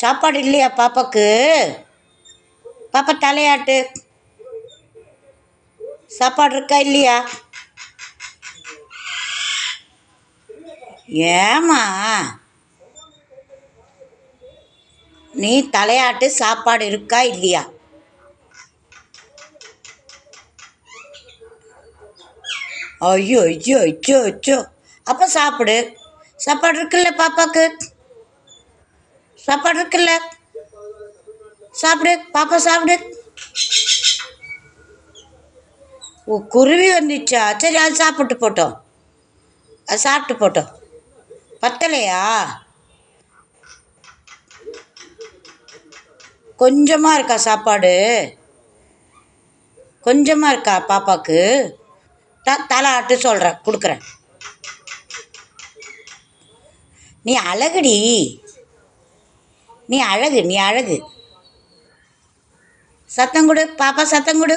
சாப்பாடு இல்லையா பாப்பாக்கு? பாப்பா தலையாட்டு. சாப்பாடு இருக்கா இல்லையா? ஏமா நீ தலையாட்டு, சாப்பாடு இருக்கா இல்லையா? ஐயோ ஐயோ ஐயோ ஐயோ. அப்போ சாப்பிடு. சாப்பாடு இருக்குல்ல பாப்பாக்கு? சாப்பாடு இருக்குல்ல? சாப்பிடு பாப்பா, சாப்பிடு. ஓ, குருவி வந்துச்சா? சரி, அது சாப்பிட்டு போட்டோம். அது சாப்பிட்டு போட்டோம். பத்தலையா? கொஞ்சமாக இருக்கா சாப்பாடு? கொஞ்சமாக இருக்கா பாப்பாக்கு? தலை ஆட்டு சொல்கிறேன், கொடுக்குறேன். நீ அழகுடி. நீ அழகு, நீ அழகு. சத்தம் கொடு பாப்பா, சத்தம் கொடு.